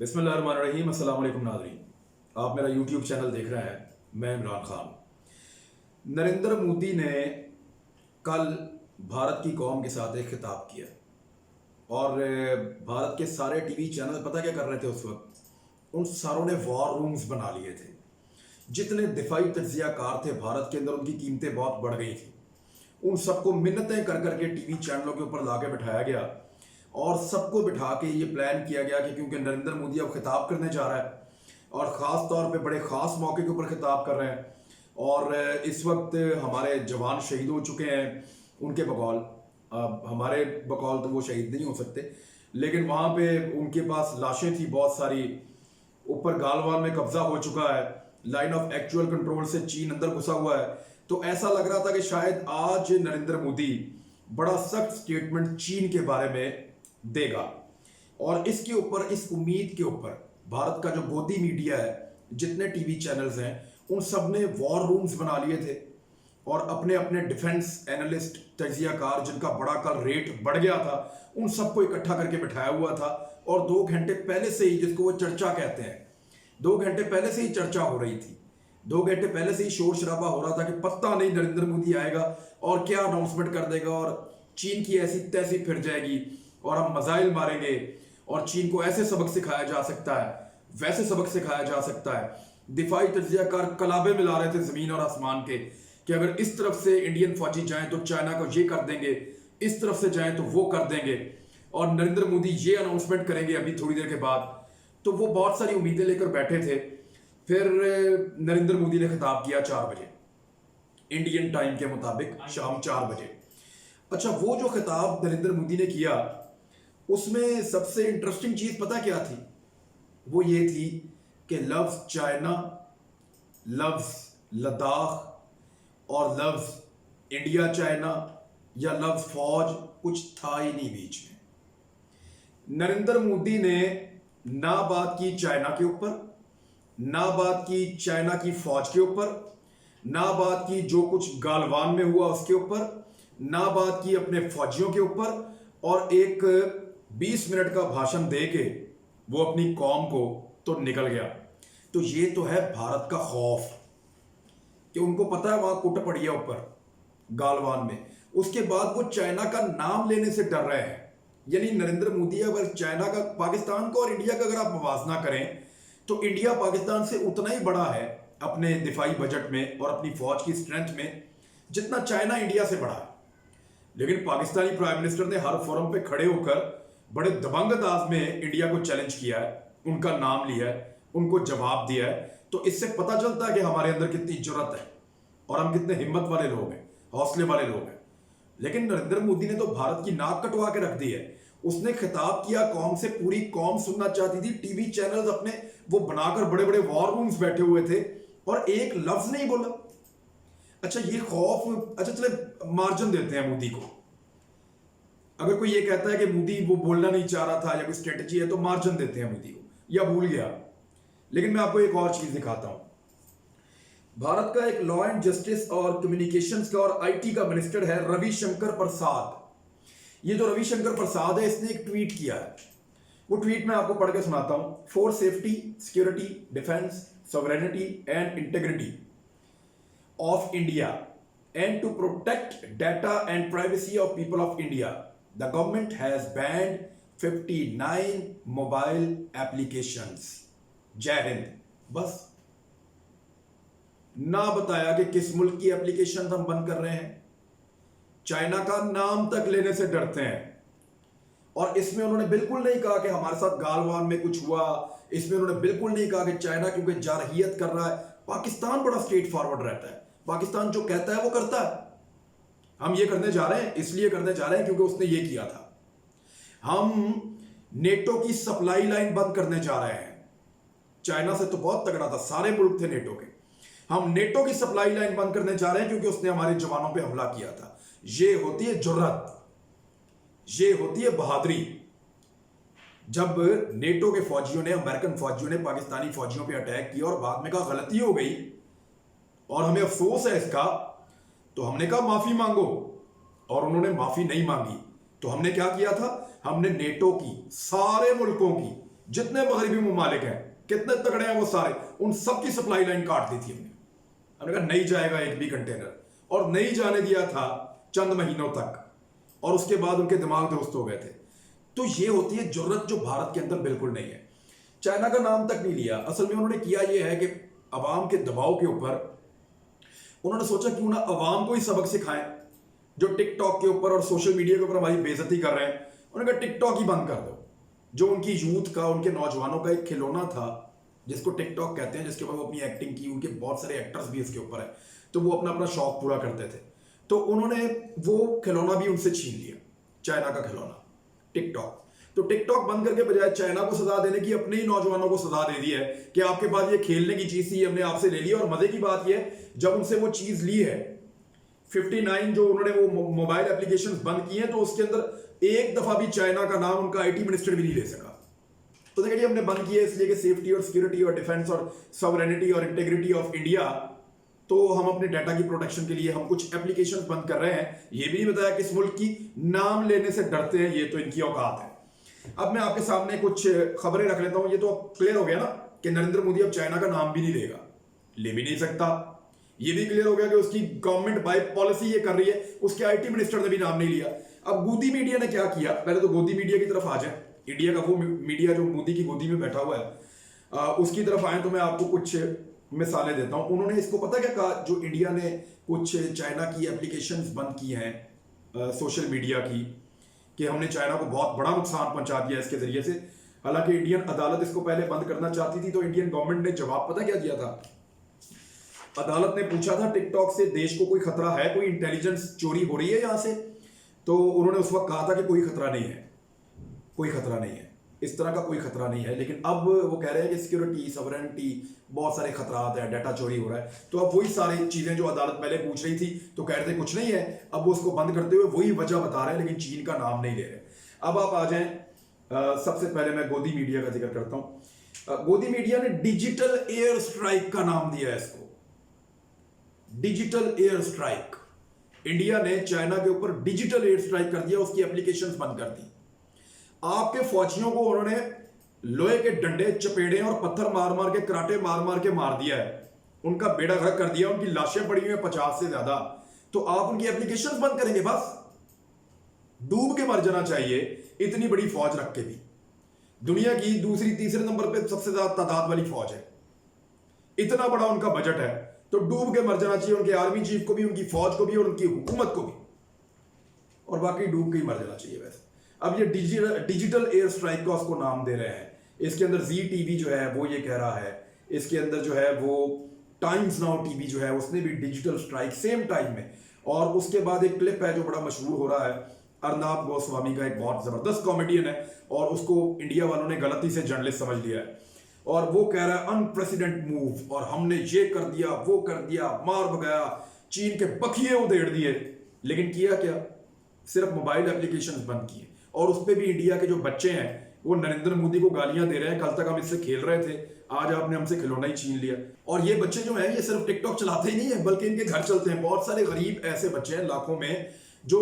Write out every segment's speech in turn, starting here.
बिस्मिल्लाहिर्रहमानिर्रहीम। अस्सलाम वालेकुम नाज़रीन, आप मेरा यूट्यूब चैनल देख रहे हैं। मैं इमरान खान। नरेंद्र मोदी ने कल भारत की कौम के साथ एक खिताब किया और भारत के सारे टीवी चैनल पता क्या कर रहे थे उस वक्त? उन सारों ने वॉर रूम्स बना लिए थे। जितने दिफाई तज्जियाकार थे भारत के अंदर, उनकी कीमतें बहुत बढ़ गई थी। उन सबको मिन्नतें कर करके टीवी चैनलों के ऊपर लाके बिठाया गया और सबको बिठा के ये प्लान किया गया कि क्योंकि नरेंद्र मोदी अब खिताब करने जा रहा है और ख़ास तौर पे बड़े ख़ास मौके के ऊपर खिताब कर रहे हैं और इस वक्त हमारे जवान शहीद हो चुके हैं उनके बकौल। अब हमारे बकौल तो वो शहीद नहीं हो सकते, लेकिन वहाँ पे उनके पास लाशें थी बहुत सारी। ऊपर गालवान में कब्जा हो चुका है, लाइन ऑफ एक्चुअल कंट्रोल से चीन अंदर घुसा हुआ है। तो ऐसा लग रहा था कि शायद आज नरेंद्र मोदी बड़ा सख्त स्टेटमेंट चीन के बारे में देगा और इसके ऊपर, इस उम्मीद के ऊपर भारत का जो गोदी मीडिया है, जितने टीवी चैनल्स हैं, उन सब ने वॉर रूम्स बना लिए थे और अपने अपने डिफेंस एनालिस्ट, तजियाकार, जिनका बड़ा कल रेट बढ़ गया था, उन सबको इकट्ठा करके बिठाया हुआ था। और 2 घंटे पहले से ही, जिसको वो चर्चा कहते हैं, 2 घंटे पहले से ही चर्चा हो रही थी। 2 घंटे पहले से ही शोर शराबा हो रहा था कि पता नहीं नरेंद्र मोदी आएगा और क्या अनाउंसमेंट कर देगा और चीन की ऐसी तैसी फिर जाएगी और हम मिसाइल मारेंगे और चीन को ऐसे सबक सिखाया जा सकता है, वैसे सबक सिखाया जा सकता है। दिफाई तज्जियाकार कलाबे मिला रहे थे जमीन और आसमान के कि अगर इस तरफ से इंडियन फौजी जाएं तो चाइना को ये कर देंगे, इस तरफ से जाएं तो वो कर देंगे और नरेंद्र मोदी ये अनाउंसमेंट करेंगे अभी थोड़ी देर के बाद। तो वो बहुत सारी उम्मीदें लेकर बैठे थे। फिर नरेंद्र मोदी ने खिताब किया 4 बजे इंडियन टाइम के मुताबिक, शाम 4 बजे। अच्छा, वो जो खिताब नरेंद्र मोदी ने किया, उसमें सबसे इंटरेस्टिंग चीज पता क्या थी? वो ये थी कि लफ्ज चाइना, लफ्ज लद्दाख और लफ्ज इंडिया चाइना या लफ्ज फौज कुछ था ही नहीं बीच में। नरेंद्र मोदी ने ना बात की चाइना के ऊपर, ना बात की चाइना की फौज के ऊपर, ना बात की जो कुछ गालवान में हुआ उसके ऊपर, ना बात की अपने फौजियों के ऊपर, और एक 20 मिनट का भाषण दे के वो अपनी कौम को तो निकल गया। तो ये तो है भारत का खौफ कि उनको पता है वहां कुट पड़ी है ऊपर गालवान में। उसके बाद वो चाइना का नाम लेने से डर रहे हैं। यानी नरेंद्र मोदी अगर चाइना का, पाकिस्तान को और इंडिया का अगर आप मुवाजना करें तो इंडिया पाकिस्तान से उतना ही बड़ा है अपने दिफाई बजट में और अपनी फौज की स्ट्रेंथ में जितना चाइना इंडिया से बड़ा है। लेकिन पाकिस्तानी प्राइम मिनिस्टर ने हर फोरम पे खड़े होकर बड़े दबंग अंदाज में इंडिया को चैलेंज किया है, उनका नाम लिया है, उनको जवाब दिया है। तो इससे पता चलता है कि हमारे अंदर कितनी जुर्रत है और हम कितने हिम्मत वाले लोग हैं, हौसले वाले लोग हैं। लेकिन नरेंद्र मोदी ने तो भारत की नाक कटवा के रख दी है। उसने खिताब किया कौम से, पूरी कौम सुनना चाहती थी। टीवी चैनल्स अपने वो बनाकर बड़े बड़े वॉर रूम्स बैठे हुए थे और एक लफ्ज नहीं बोला। अच्छा, ये खौफ, अच्छा चले मार्जिन देते हैं मोदी को। अगर कोई ये कहता है कि मोदी वो बोलना नहीं चाह रहा था या कोई स्ट्रेटेजी है, तो मार्जिन देते हैं मोदी को, या भूल गया। लेकिन मैं आपको एक और चीज दिखाता हूं। भारत का एक लॉ एंड जस्टिस और कम्युनिकेशंस का और आईटी का मिनिस्टर है रविशंकर प्रसाद। ये जो रविशंकर प्रसाद है, इसने एक ट्वीट किया है। वो ट्वीट मैं आपको पढ़ के सुनाता हूं। For safety, security, defence, sovereignty and integrity of India and to protect data and privacy of people of India, the government has banned 59 mobile applications. जय हिंद। बस ना बताया कि किस मुल्क की एप्लीकेशन हम बंद कर रहे हैं। चाइना का नाम तक लेने से डरते हैं। और इसमें उन्होंने बिल्कुल नहीं कहा कि हमारे साथ गालवान में कुछ हुआ। इसमें उन्होंने बिल्कुल नहीं कहा कि चाइना क्योंकि जारहियत कर रहा है। पाकिस्तान बड़ा स्ट्रेट फॉरवर्ड रहता है। पाकिस्तान जो कहता है वो करता है। हम ये करने जा रहे हैं, इसलिए करने जा रहे हैं क्योंकि उसने ये किया था। हम नेटो की सप्लाई लाइन बंद करने जा रहे हैं। चाइना से तो बहुत तगड़ा था, सारे मुल्क थे नेटो के। हम नेटो की सप्लाई लाइन बंद करने जा रहे हैं क्योंकि उसने हमारे जवानों पे हमला किया था। ये होती है जुर्रत, ये होती है बहादुरी। जब नेटो के फौजियों ने, अमेरिकन फौजियों ने पाकिस्तानी फौजियों पे अटैक किया और बाद में कहा गलती हो गई और हमें अफसोस है इसका, तो हमने कहा माफी मांगो, और उन्होंने माफी नहीं मांगी। तो हमने क्या किया था? हमने नेटो की, सारे मुल्कों की जितने मगरबी ममालिक हैं, कितने तगड़े हैं वो सारे, उन सब की सप्लाई लाइन काट दी थी हमने कहा नहीं जाएगा एक भी कंटेनर, और नहीं जाने दिया था चंद महीनों तक, और उसके बाद उनके दिमाग दुरुस्त हो गए थे। तो ये होती है जुर्रत जो भारत के अंदर बिल्कुल नहीं है। चाइना का नाम तक नहीं लिया, असल में उन्होंने किया ये है कि अवाम के दबाव के ऊपर उन्होंने सोचा क्यों ना अवाम को ही सबक सिखाएं जो टिकटॉक के ऊपर और सोशल मीडिया के ऊपर हमारी बेइज्जती कर रहे हैं। उन्होंने कहा टिकटॉक ही बंद कर दो, जो उनकी यूथ का, उनके नौजवानों का एक खिलौना था जिसको टिकटॉक कहते हैं, जिसके ऊपर वो अपनी एक्टिंग की, उनके बहुत सारे एक्टर्स भी इसके ऊपर है, तो वो अपना अपना शौक पूरा करते थे। तो उन्होंने वो खिलौना भी उनसे छीन लिया, चाइना का खिलौना टिकटॉक। तो टिकटॉक बंद करके बजाय चाइना को सजा देने की अपने ही नौजवानों को सजा दे दी है कि आपके पास ये खेलने की चीज थी, हमने आपसे ले ली। और मजे की बात ये है, जब उनसे वो चीज ली है 59 जो उन्होंने वो मोबाइल एप्लीकेशन बंद किए हैं, तो उसके अंदर एक दफा भी चाइना का नाम उनका आईटी मिनिस्टर भी नहीं ले सका। तो देखिए हमने बंद किया इसलिए कि सेफ्टी और सिक्योरिटी और डिफेंस और सॉवरेनिटी और इंटेग्रिटी ऑफ इंडिया, तो हम अपने डाटा की प्रोटेक्शन के लिए हम कुछ एप्लीकेशन बंद कर रहे हैं। ये भी नहीं बताया किस मुल्क की, नाम लेने से डरते हैं, ये तो इनकी औकात है। अब मैं आपके सामने कुछ खबरें रख लेता हूं। ये तो क्लियर हो गया ना कि नरेंद्र मोदी अब चाइना का नाम भी नहीं लेगा, ले भी नहीं सकता। ये भी क्लियर हो गया कि उसकी गवर्नमेंट बाय पॉलिसी ये कर रही है, उसके आईटी मिनिस्टर ने भी नाम नहीं लिया। अब गोदी मीडिया ने क्या किया, पहले तो गोदी मीडिया की तरफ आ जाए, इंडिया का वो मीडिया जो मोदी की गोदी में बैठा हुआ है, उसकी तरफ आए तो मैं आपको कुछ मिसालें देता हूं। उन्होंने इसको पता क्या कहा, जो इंडिया ने कुछ चाइना की एप्लीकेशंस बंद की हैं सोशल मीडिया की, कि हमने चाइना को बहुत बड़ा नुकसान पहुंचा दिया इसके जरिए से। हालांकि इंडियन अदालत इसको पहले बंद करना चाहती थी, तो इंडियन गवर्नमेंट ने जवाब पता क्या दिया था। अदालत ने पूछा था टिकटॉक से देश को कोई खतरा है, कोई इंटेलिजेंस चोरी हो रही है यहां से, तो उन्होंने उस वक्त कहा था कि कोई खतरा नहीं है, कोई खतरा नहीं है, इस तरह का कोई खतरा नहीं है। लेकिन अब वो कह रहे हैं कि सिक्योरिटी, सॉवरेनिटी, बहुत सारे खतरात हैं, डाटा चोरी हो रहा है। तो अब वही सारी चीजें जो अदालत पहले पूछ रही थी तो कह रहे थे कुछ नहीं है, अब वो उसको बंद करते हुए वही वजह बता रहे हैं, लेकिन चीन का नाम नहीं ले रहे। अब आप आ जाएं, सबसे पहले मैं गोदी मीडिया का जिक्र करता हूं। गोदी मीडिया ने डिजिटल एयर स्ट्राइक का नाम दिया है इसको, डिजिटल एयर स्ट्राइक। इंडिया ने चाइना के ऊपर डिजिटल एयर स्ट्राइक कर दिया, उसकी एप्लीकेशंस बंद कर दी। आपके फौजियों को उन्होंने लोहे के डंडे, चपेड़े और पत्थर मार मार के, कराटे मार मार के मार दिया है, उनका बेड़ा गर्क कर दिया, उनकी लाशें पड़ी हुई हैं 50 से ज्यादा। तो आप उनकी एप्लीकेशंस बंद करेंगे? बस डूब के मर जाना चाहिए इतनी बड़ी फौज रख के भी। दुनिया की दूसरी तीसरे नंबर पे सबसे ज्यादा तादाद वाली फौज है, इतना बड़ा उनका बजट है, तो डूब के मर जाना चाहिए उनके आर्मी चीफ को भी, उनकी फौज को भी और उनकी हुकूमत को भी, और बाकी डूब के ही मर जाना चाहिए वैसे। अब ये डिजिटल एयर स्ट्राइक का उसको नाम दे रहे हैं। इसके अंदर जी टीवी जो है वो ये कह रहा है, इसके अंदर जो है वो टाइम्स नाउ टीवी जो है उसने भी डिजिटल स्ट्राइक सेम टाइम में। और उसके बाद एक क्लिप है जो बड़ा मशहूर हो रहा है, अर्नाब गोस्वामी का, एक बहुत जबरदस्त कॉमेडियन है, और उसको इंडिया वालों ने गलती से जर्नलिस्ट समझ लिया है, और वो कह रहा है अनप्रेसिडेंट मूव, और हमने ये कर दिया, वो कर दिया, मार भगाया, चीन के बखिए उधेड़ दिए। लेकिन किया क्या, सिर्फ मोबाइल एप्लीकेशन बंद किए, और उस पर भी इंडिया के जो बच्चे हैं वो नरेंद्र मोदी को गालियां दे रहे हैं, कल तक हम इससे खेल रहे थे, आज आपने हमसे खिलौना ही छीन लिया। और ये बच्चे जो हैं ये सिर्फ टिकटॉक चलाते ही नहीं है, बल्कि इनके घर चलते हैं। बहुत सारे गरीब ऐसे बच्चे हैं लाखों में जो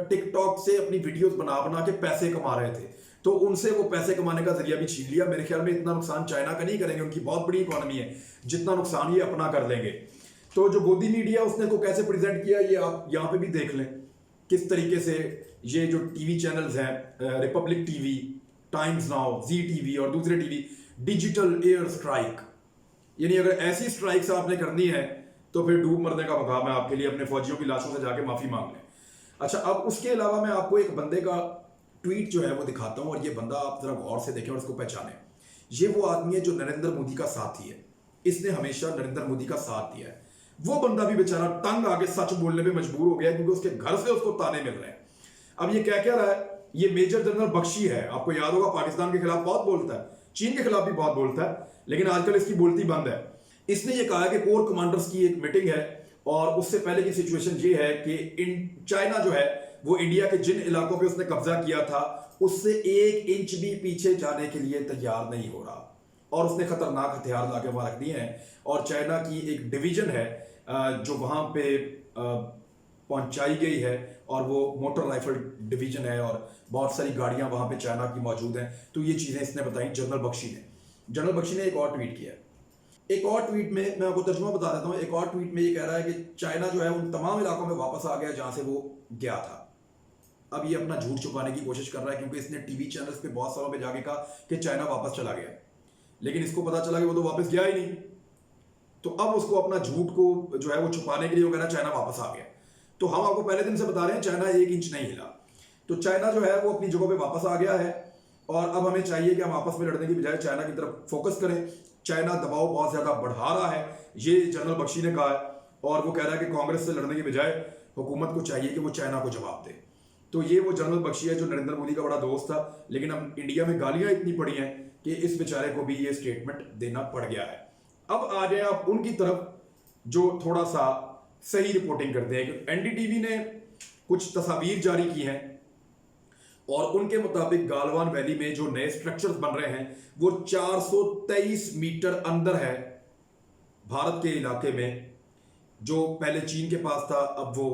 टिकटॉक से अपनी वीडियोस बना बना के पैसे कमा रहे थे, तो उनसे वो पैसे कमाने का जरिया भी छीन लिया। मेरे ख्याल में इतना नुकसान चाइना का नहीं करेंगे, उनकी बहुत बड़ी इकोनॉमी है, जितना नुकसान ये अपना कर लेंगे। तो जो गोदी मीडिया उसने को कैसे प्रेजेंट किया, ये आप यहाँ पे भी देख लें किस तरीके से ये जो टीवी चैनल्स हैं, रिपब्लिक टीवी, टाइम्स नाउ, जी टीवी और दूसरे टीवी, डिजिटल एयर स्ट्राइक। यानी अगर ऐसी स्ट्राइक्स आपने करनी है तो फिर डूब मरने का मकाम है आपके लिए, अपने फौजियों की लाशों से जाके माफी मांग लें। अच्छा, अब उसके अलावा मैं आपको एक बंदे का ट्वीट जो है वो दिखाता हूं, और ये बंदा आप जरा गौर से देखें और इसको पहचानें। ये वो आदमी है जो नरेंद्र मोदी का साथी है, इसने हमेशा नरेंद्र मोदी का साथ दिया है। वो बंदा भी बेचारा तंग आके सच बोलने पे मजबूर हो गया, क्योंकि उसके घर से उसको ताने मिल रहे हैं। अब ये क्या रहा है, ये मेजर जनरल बख्शी है, आपको याद होगा पाकिस्तान के खिलाफ बहुत बोलता है, चीन के खिलाफ भी बहुत बोलता है, लेकिन आजकल इसकी बोलती बंद है। इसने ये कहा कि कोर कमांडर्स की एक मीटिंग है, और उससे पहले की सिचुएशन ये है कि चाइना जो है वो इंडिया के जिन इलाकों पे उसने कब्जा किया था उससे 1 इंच भी पीछे जाने के लिए तैयार नहीं हो रहा, और उसने खतरनाक हथियार लाके वहां रख दिए हैं। और चाइना की एक डिवीजन है जो वहां पे पहुंचाई गई है और वो मोटर राइफल डिवीजन है और बहुत सारी गाड़ियां वहां पे चाइना की मौजूद हैं। तो ये चीज़ें इसने बताई जनरल बख्शी ने। जनरल बख्शी ने एक और ट्वीट किया। एक और ट्वीट में मैं आपको तर्जुमा बता देता हूँ। एक और ट्वीट में ये कह रहा है कि चाइना जो है उन तमाम इलाकों में वापस आ गया जहां से वो गया था। अब ये अपना झूठ छुपाने की कोशिश कर रहा है क्योंकि इसने टीवी चैनल्स पे बहुत सालों पे जाके कहा कि चाइना वापस चला गया, लेकिन इसको पता चला कि वो तो वापस गया ही नहीं। तो अब उसको अपना झूठ को जो है वो छुपाने के लिए वो कह रहा है चाइना वापस आ गया। तो हम आपको पहले दिन से बता रहे हैं चाइना 1 इंच नहीं हिला। तो चाइना जो है वो अपनी जगह पे वापस आ गया है और अब हमें चाहिए कि हम आपस में लड़ने की बजाय चाइना की तरफ फोकस करें। चाइना दबाव बहुत ज्यादा बढ़ा रहा है, ये जनरल बख्शी ने कहा है, और वो कह रहा है कि कांग्रेस से लड़ने की बजाय हुकूमत को चाहिए कि वो चाइना को जवाब दे। तो ये वो जनरल बख्शी है जो नरेंद्र मोदी का बड़ा दोस्त था, लेकिन अब इंडिया में गालियां इतनी पड़ी हैं कि इस बेचारे को भी ये स्टेटमेंट देना पड़ गया है। अब आ जाए आप उनकी तरफ जो थोड़ा सा सही रिपोर्टिंग करते हैं कि एनडीटीवी ने कुछ तस्वीर जारी की हैं और उनके मुताबिक गालवान वैली में जो नए स्ट्रक्चर्स बन रहे हैं वो 423 मीटर अंदर है भारत के इलाके में। जो पहले चीन के पास था अब वो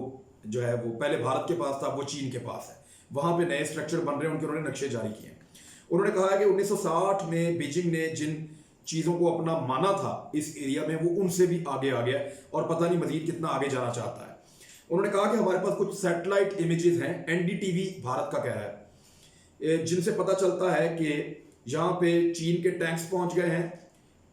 जो है वो पहले भारत के पास था वो चीन के पास है। वहां पे नए स्ट्रक्चर बन रहे हैं, उनके उन्होंने नक्शे जारी किए हैं। उन्होंने कहा है कि 1960 में बीजिंग ने जिन चीजों को अपना माना था इस एरिया में वो उनसे भी आगे आ गया और पता नहीं मजीद कितना आगे जाना चाहता है। उन्होंने कहा कि हमारे पास कुछ सैटेलाइट इमेजेस हैं, एनडीटीवी भारत का कह रहा है, जिनसे पता चलता है कि यहाँ पे चीन के टैंक्स पहुंच गए हैं,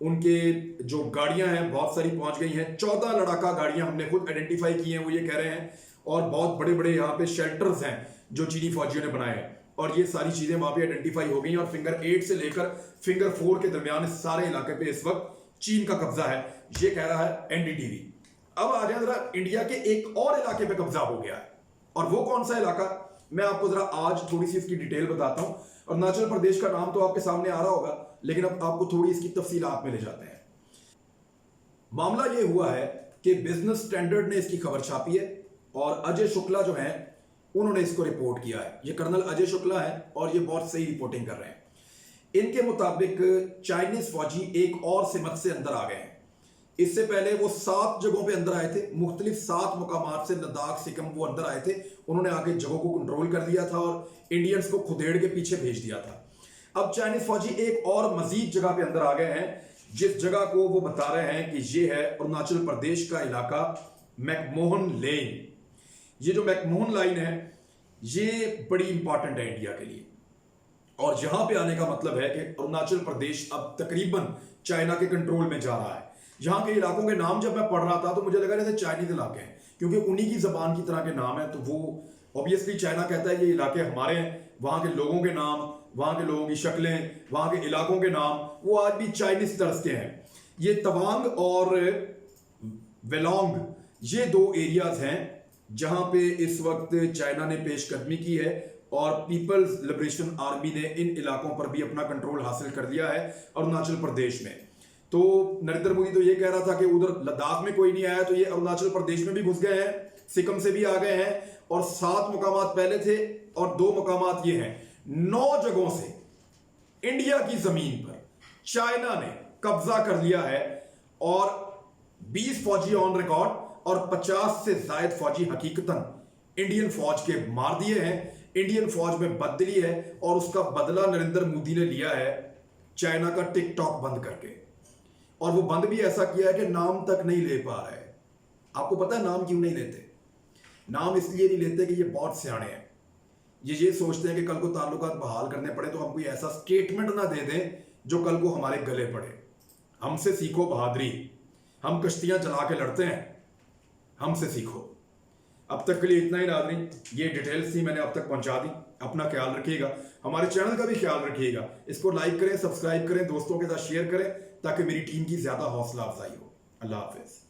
उनके जो गाड़ियां हैं बहुत सारी पहुंच गई हैं। 14 लड़ाका गाड़ियां हमने खुद आइडेंटिफाई की हैं, वो ये कह रहे हैं, और बहुत बड़े बड़े यहाँ पे शेल्टर्स हैं जो चीनी फौजियों ने बनाए हैं और ये सारी चीजें वहां पे आइडेंटिफाई हो गई और फिंगर 8 से लेकर फिंगर 4 के दरमियान इस सारे इलाके पे इस वक्त चीन का कब्जा है, ये कह रहा है एनडीटीवी। अब आ जाए जरा इंडिया के एक और इलाके पे कब्जा हो गया है, और वो कौन सा इलाका, मैं आपको जरा आज थोड़ी सी इसकी डिटेल बताता हूं। अरुणाचल प्रदेश का नाम तो आपके सामने आ रहा होगा, लेकिन अब आपको थोड़ी इसकी तफसीलात में ले जाते हैं। मामला ये हुआ है कि बिजनेस स्टैंडर्ड ने इसकी खबर छापी है और अजय शुक्ला जो है उन्होंने इसको रिपोर्ट किया है। ये कर्नल अजय शुक्ला है और ये बहुत सही रिपोर्टिंग कर रहे हैं। इनके मुताबिक चाइनीज फौजी एक और सिमत से अंदर आ गए हैं। इससे पहले वो 7 जगहों पे अंदर आए थे, मुख्तलिफ 7 मुकामात से लद्दाख सिक्किम वो अंदर आए थे। उन्होंने आगे जगहों को कंट्रोल कर दिया था और इंडियंस को खुदेड़ के पीछे भेज दिया था। अब चाइनीज फौजी एक और मजीद जगह पे अंदर आ गए हैं, जिस जगह को वो बता रहे हैं कि ये है अरुणाचल प्रदेश का इलाका मैकमोहन लेन। ये जो मैकमोहन लाइन है ये बड़ी इंपॉर्टेंट है इंडिया के लिए, और यहां पे आने का मतलब है कि अरुणाचल प्रदेश अब तकरीबन चाइना के कंट्रोल में जा रहा है। यहां के इलाकों के नाम जब मैं पढ़ रहा था तो मुझे लगा जैसे चाइनीज इलाके हैं, क्योंकि उन्हीं की जबान की तरह के नाम है। तो वो ऑब्वियसली चाइना कहता है ये इलाके हमारे हैं, वहां के लोगों के नाम, वहां के लोगों की शक्लें, वहां के इलाकों के नाम वो आज भी चाइनीज तर्ज के हैं। ये तवांग और वेलोंग ये 2 एरियाज हैं जहां पे इस वक्त चाइना ने पेशकदमी की है और पीपल्स लिबरेशन आर्मी ने इन इलाकों पर भी अपना कंट्रोल हासिल कर लिया है अरुणाचल प्रदेश में। तो नरेंद्र मोदी तो ये कह रहा था कि उधर लद्दाख में कोई नहीं आया, तो ये अरुणाचल प्रदेश में भी घुस गए हैं, सिक्किम से भी आ गए हैं, और 7 मुकामात पहले थे और 2 मुकामात ये हैं। 9 जगहों से इंडिया की जमीन पर चाइना ने कब्जा कर लिया है और 20 फौजी ऑन रिकॉर्ड और 50 से ज्यादा फौजी हकीकतन इंडियन फौज के मार दिए हैं। इंडियन फौज में बदली है और उसका बदला नरेंद्र मोदी ने लिया है चाइना का टिकटॉक बंद करके, और वो बंद भी ऐसा किया है कि नाम तक नहीं ले पा रहा है। आपको पता है नाम क्यों नहीं लेते? नाम इसलिए नहीं लेते कि ये बहुत सियाणे हैं। ये सोचते हैं कि कल को ताल्लुकात बहाल करने पड़े तो हम कोई ऐसा स्टेटमेंट ना दे दें जो कल को हमारे गले पड़े। हमसे सीखो बहादुरी, हम कश्तियां चला के लड़ते हैं, हमसे सीखो। अब तक के लिए इतना ही नाज़रीन, ये डिटेल्स थी मैंने अब तक पहुंचा दी। अपना ख्याल रखिएगा, हमारे चैनल का भी ख्याल रखिएगा। इसको लाइक करें, सब्सक्राइब करें, दोस्तों के साथ शेयर करें ताकि मेरी टीम की ज्यादा हौसला अफजाई हो। अल्लाह हाफिज।